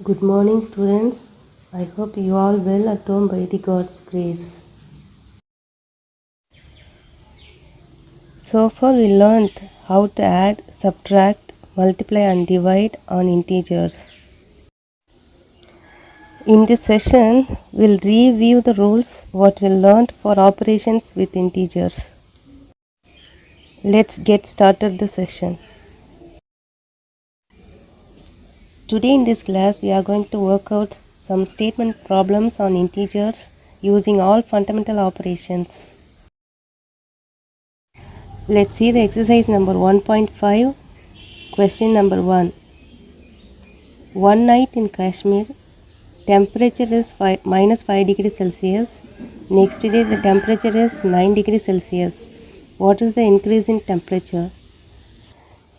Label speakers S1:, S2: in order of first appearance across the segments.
S1: Good morning, students. I hope you all well at home by the God's grace. So far we learned how to add, subtract, multiply and divide on integers. In this session, we'll review the rules what we learned for operations with integers. Let's get started the session. Today in this class, we are going to work out some statement problems on integers using all fundamental operations. Let's see the exercise number 1.5. Question number 1. One night in Kashmir, temperature is minus 5 degrees Celsius. Next day the temperature is 9 degrees Celsius. What is the increase in temperature?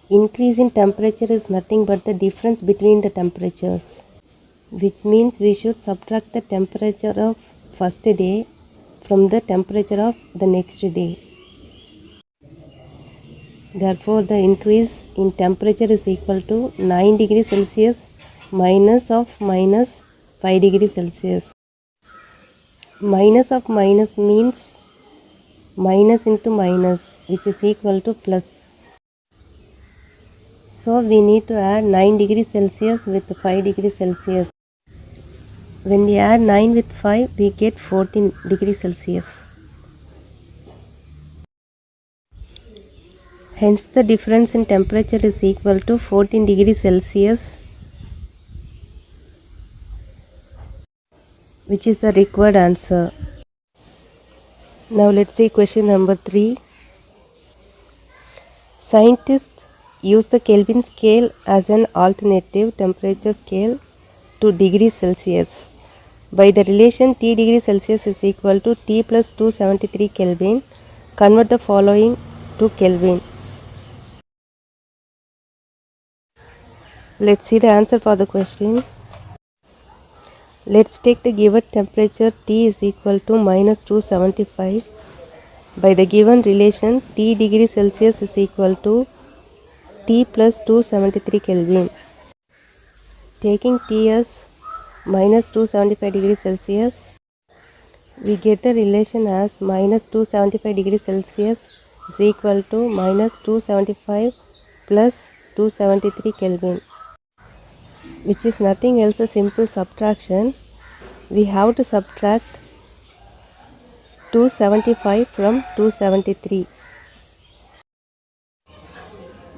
S1: Increase in temperature is nothing but the difference between the temperatures, which means we should subtract the temperature of first day from the temperature of the next day. Therefore, the increase in temperature is equal to 9 degrees Celsius minus of minus 5 degrees Celsius. Minus of minus means minus into minus, which is equal to plus. So we need to add 9 degrees Celsius with 5 degrees Celsius. When we add 9 with 5, we get 14 degrees Celsius. Hence the difference in temperature is equal to 14 degrees Celsius, which is the required answer. Now let's see question number 3. Scientists use the Kelvin scale as an alternative temperature scale to degrees Celsius. By the relation T degree Celsius is equal to T plus 273 Kelvin, convert the following to Kelvin. Let's see the answer for the question. Let's take the given temperature T is equal to minus 275. By the given relation T degree Celsius is equal to T plus 273 Kelvin. Taking T as minus 275 degrees Celsius, we get the relation as minus 275 degrees Celsius is equal to minus 275 plus 273 Kelvin, which is nothing else a simple subtraction. We have to subtract 275 from 273.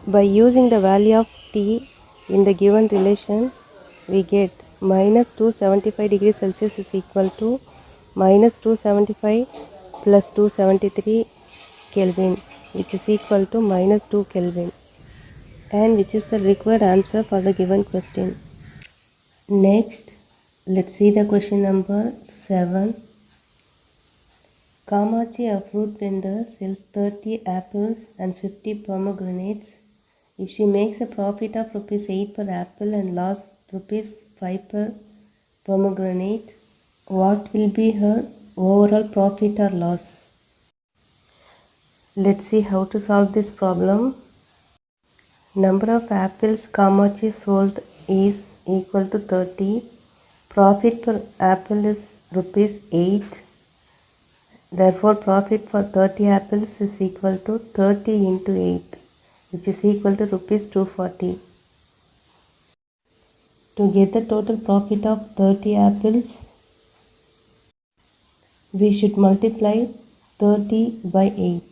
S1: By using the value of T in the given relation, we get minus 275 degrees Celsius is equal to minus 275 plus 273 Kelvin, which is equal to minus 2 Kelvin, and which is the required answer for the given question. Next, let's see the question number 7. Kamachi, a fruit vendor, sells 30 apples and 50 pomegranates. If she makes a profit of rupees 8 per apple and loss rupees 5 per pomegranate, what will be her overall profit or loss? Let's see how to solve this problem. Number of apples Kamachi sold is equal to 30. Profit per apple is rupees 8. Therefore, profit for 30 apples is equal to 30 into 8, which is equal to rupees 240. To get the total profit of 30 apples, we should multiply 30 by 8.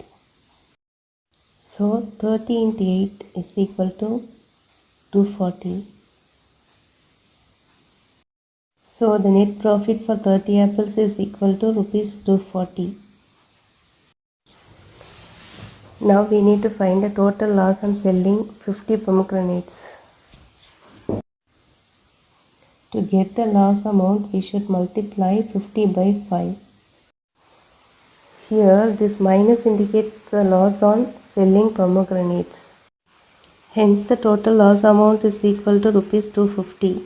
S1: So 30 into 8 is equal to 240. So the net profit for 30 apples is equal to rupees 240. Now we need to find the total loss on selling 50 pomegranates. To get the loss amount, we should multiply 50 by 5. Here, this minus indicates the loss on selling pomegranates. Hence, the total loss amount is equal to rupees 250.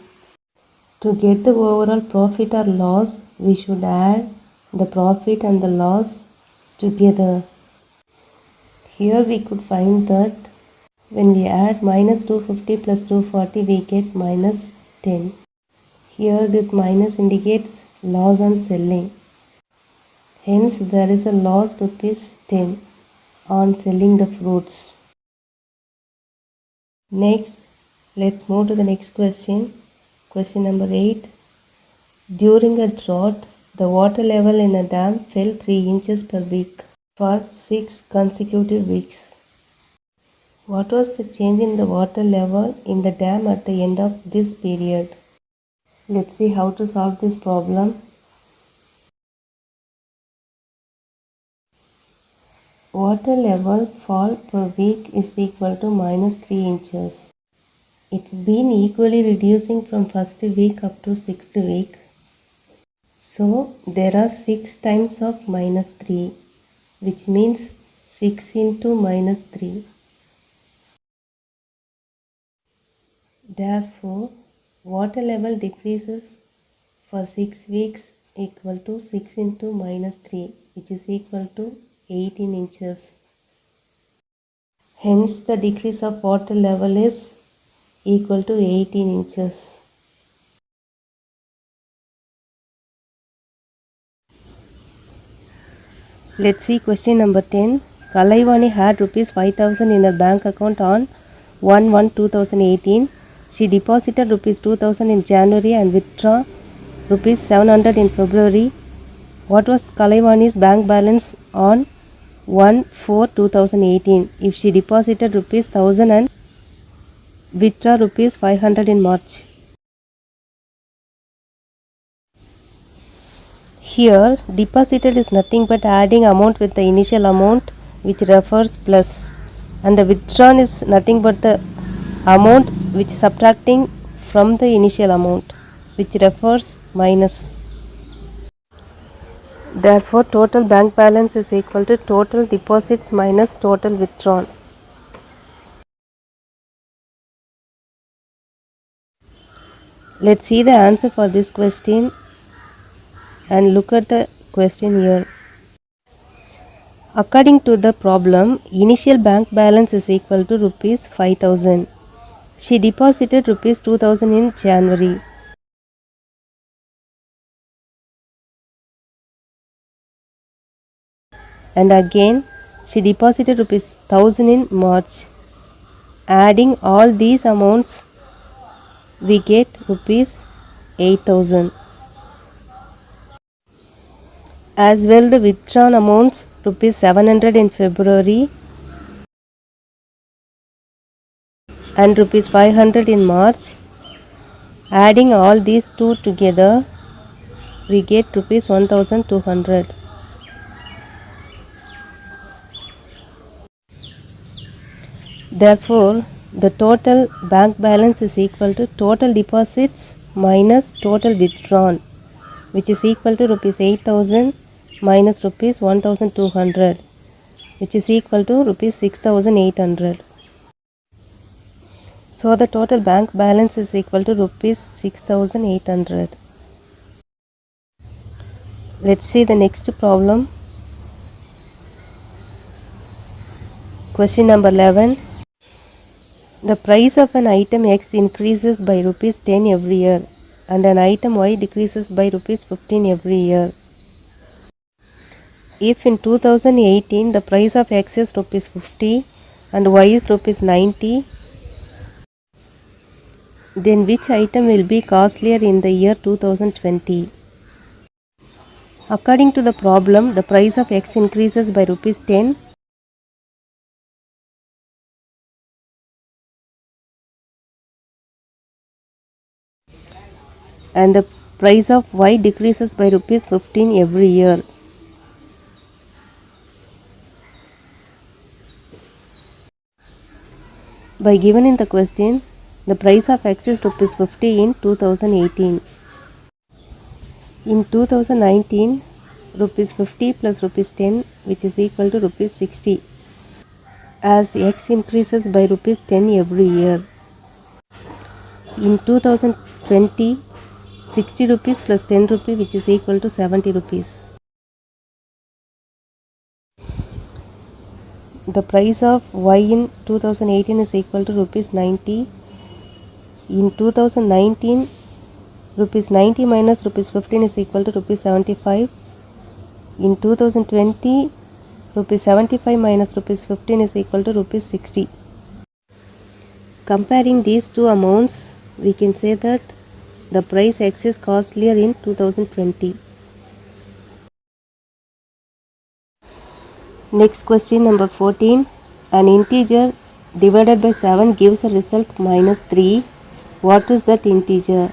S1: To get the overall profit or loss, we should add the profit and the loss together. Here, we could find that when we add minus 250 plus 240, we get minus 10. Here this minus indicates loss on selling. Hence there is a loss ₹10 on selling the fruits. Next, let's move to the next question. Question number 8. During a drought, the water level in a dam fell 3 inches per week for 6 consecutive weeks. What was the change in the water level in the dam at the end of this period? Let's see how to solve this problem. Water level fall per week is equal to minus 3 inches. It's been equally reducing from first week up to 6th week. So there are 6 times of minus 3, which means 6 into minus 3. Therefore, water level decreases for 6 weeks equal to 6 into minus 3, which is equal to 18 inches. Hence, the decrease of water level is equal to 18 inches. Let's see question number 10. Kalaivani had ₹5,000 in her bank account on 1/1/2018. She deposited ₹2,000 in January and withdraw ₹700 in February. What was Kalaivani's bank balance on 1/4/2018 if she deposited ₹1,000 and withdraw ₹500 in March? Here, deposited is nothing but adding amount with the initial amount, which refers plus, and the withdrawn is nothing but the amount which is subtracting from the initial amount, which refers minus. Therefore, total bank balance is equal to total deposits minus total withdrawn. Let's see the answer for this question and look at the question here. According to the problem, initial bank balance is equal to ₹5,000. She deposited ₹2,000 in January. And again, she deposited ₹1,000 in March. Adding all these amounts, we get ₹8,000. As well, the withdrawn amounts ₹700 in February and ₹500 in March. Adding all these two together, we get ₹1,200. Therefore, the total bank balance is equal to total deposits minus total withdrawn, which is equal to ₹8,000 minus ₹1,200, which is equal to ₹6,800. So the total bank balance is equal to ₹6,800. Let's see the next problem. Question number 11. The price of an item X increases by ₹10 every year and an item Y decreases by ₹15 every year. If in 2018 the price of X is ₹50 and Y is ₹90, then which item will be costlier in the year 2020? According to the problem, the price of X increases by ₹10 and the price of Y decreases by ₹15 every year. By given in the question, the price of X is ₹50 in 2018. In 2019, ₹50 plus ₹10, which is equal to ₹60, as X increases by ₹10 every year. In 2020, ₹60 plus ₹10, which is equal to ₹70. The price of Y in 2018 is equal to ₹90. In 2019, rupees 90 minus rupees 15 is equal to rupees 75. In 2020, rupees 75 minus rupees 15 is equal to rupees 60. Comparing these two amounts, we can say that the price X is costlier in 2020. Next question number 14. An integer divided by 7 gives a result minus 3. What is that integer?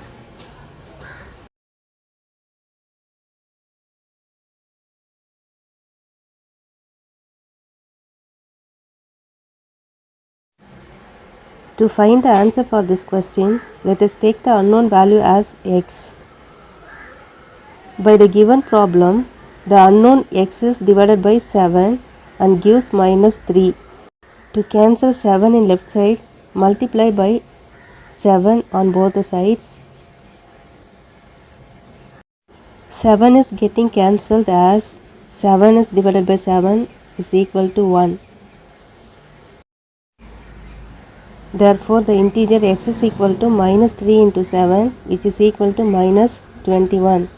S1: To find the answer for this question, let us take the unknown value as x. By the given problem, the unknown x is divided by 7 and gives minus 3. To cancel 7 in left side, multiply by 7 on both the sides. 7 is getting cancelled as 7 is divided by 7 is equal to 1. Therefore, the integer x is equal to minus 3 into 7, which is equal to minus 21.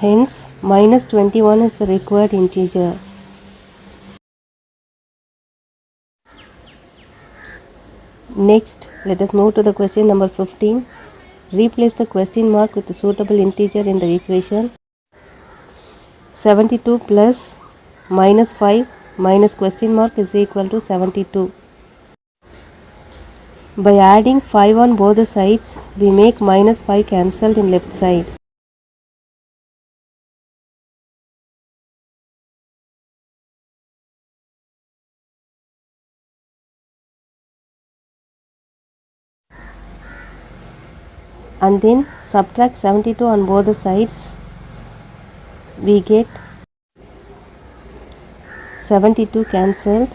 S1: Hence, minus 21 is the required integer. Next, let us move to the question number 15. Replace the question mark with a suitable integer in the equation. 72 plus minus 5 minus question mark is equal to 72. By adding 5 on both the sides, we make minus 5 cancelled in left side. And then subtract 72 on both the sides, we get 72 cancelled.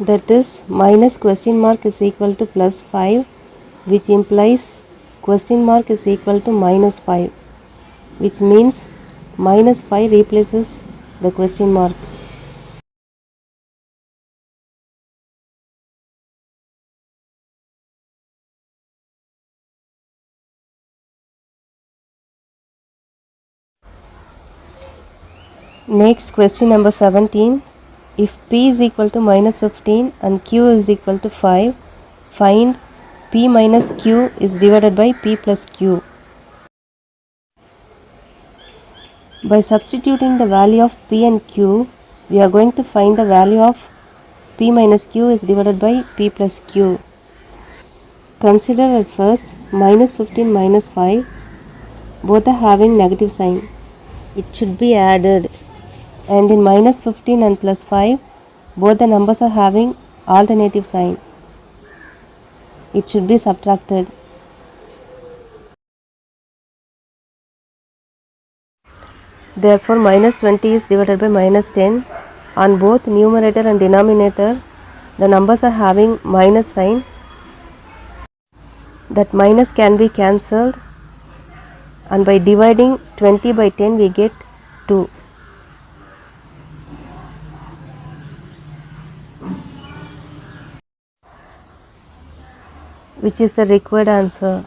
S1: That is minus question mark is equal to plus 5, which implies question mark is equal to minus 5, which means minus 5 replaces the question mark. Next, question number 17. If p is equal to minus 15 and q is equal to 5, find p minus q is divided by p plus q. By substituting the value of p and q, we are going to find the value of p minus q is divided by p plus q. Consider at first minus 15 minus 5, both are having negative sign. It should be added, and in minus 15 and plus 5, both the numbers are having alternative sign. It should be subtracted. Therefore, minus 20 is divided by minus 10. On both numerator and denominator, the numbers are having minus sign. That minus can be cancelled, and by dividing 20 by 10, we get 2. Which is the required answer.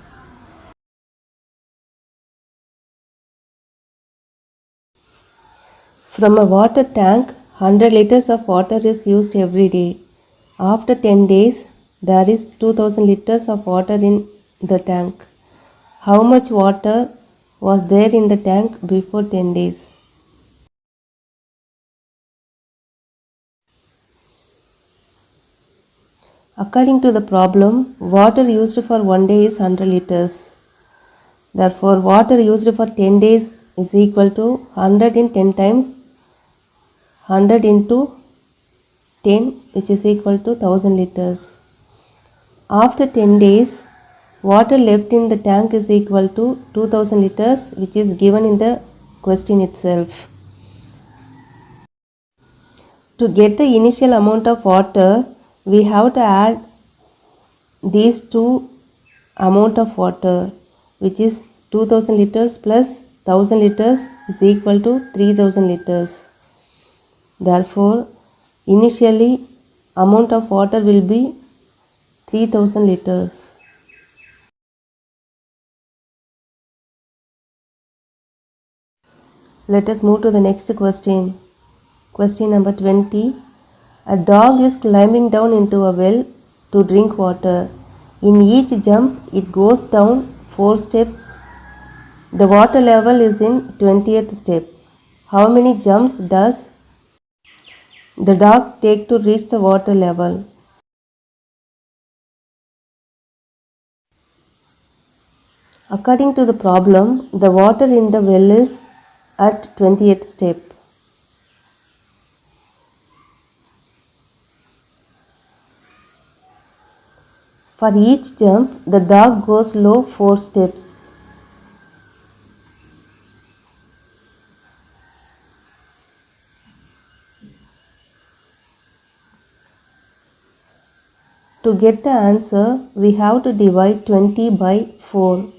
S1: From a water tank, 100 liters of water is used every day. After 10 days, there is 2000 liters of water in the tank. How much water was there in the tank before 10 days? According to the problem, water used for 1 day is 100 liters. Therefore, water used for 10 days is equal to 100 in 10 times 100 into 10, which is equal to 1000 liters. After 10 days, water left in the tank is equal to 2000 liters, which is given in the question itself. To get the initial amount of water, we have to add these two amount of water, which is 2000 liters plus 1000 liters is equal to 3000 liters. Therefore, initially amount of water will be 3000 liters. Let us move to the next question. Question number 20. A dog is climbing down into a well to drink water. In each jump, it goes down 4 steps. The water level is in 20th step. How many jumps does the dog take to reach the water level? According to the problem, the water in the well is at 20th step. For each jump, the dog goes low 4 steps. To get the answer, we have to divide 20 by 4.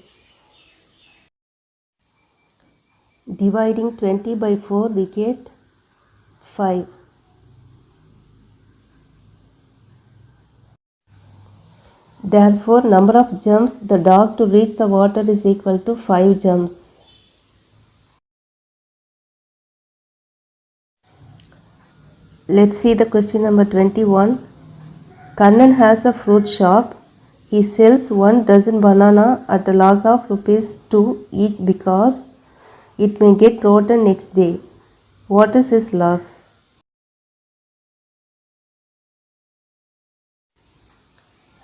S1: Dividing 20 by 4, we get 5. Therefore, number of jumps the dog to reach the water is equal to 5 jumps. Let's see the question number 21. Kannan has a fruit shop. He sells 1 dozen banana at a loss of rupees 2 each because it may get rotten next day. What is his loss?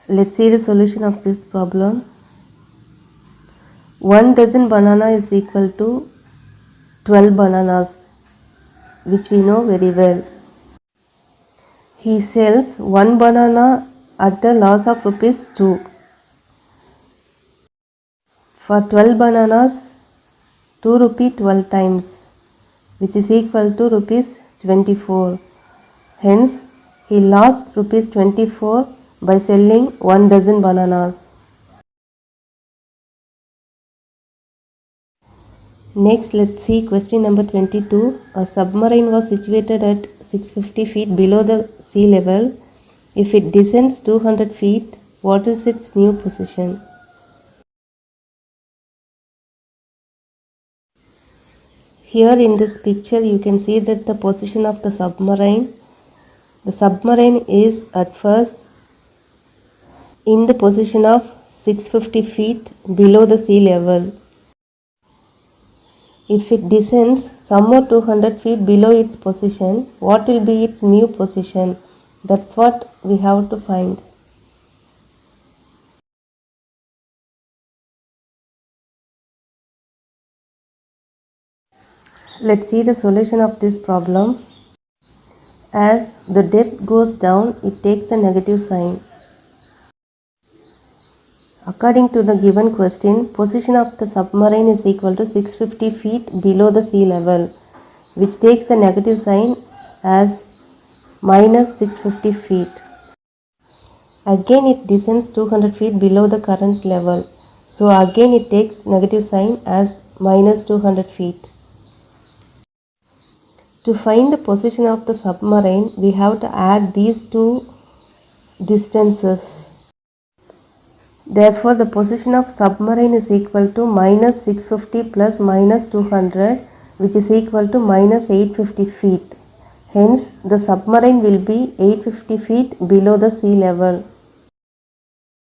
S1: Let's see the solution of this problem. 1 dozen banana is equal to 12 bananas, which we know very well. He sells 1 banana at a loss of rupees 2. For 12 bananas, 2 rupee 12 times, which is equal to rupees 24. Hence, he lost rupees 24 by selling 1 dozen bananas. Next, let's see question number 22. A submarine was situated at 650 feet below the sea level. If it descends 200 feet, what is its new position? Here in this picture, you can see that the position of the submarine is at first in the position of 650 feet below the sea level. If it descends some more 200 feet below its position, what will be its new position? That's what we have to find. Let's see the solution of this problem. As the depth goes down, it takes the negative sign. According to the given question, position of the submarine is equal to 650 feet below the sea level, which takes the negative sign as minus 650 feet. Again it descends 200 feet below the current level. So again it takes negative sign as minus 200 feet. To find the position of the submarine, we have to add these two distances. Therefore, the position of submarine is equal to minus 650 plus minus 200, which is equal to minus 850 feet. Hence, the submarine will be 850 feet below the sea level.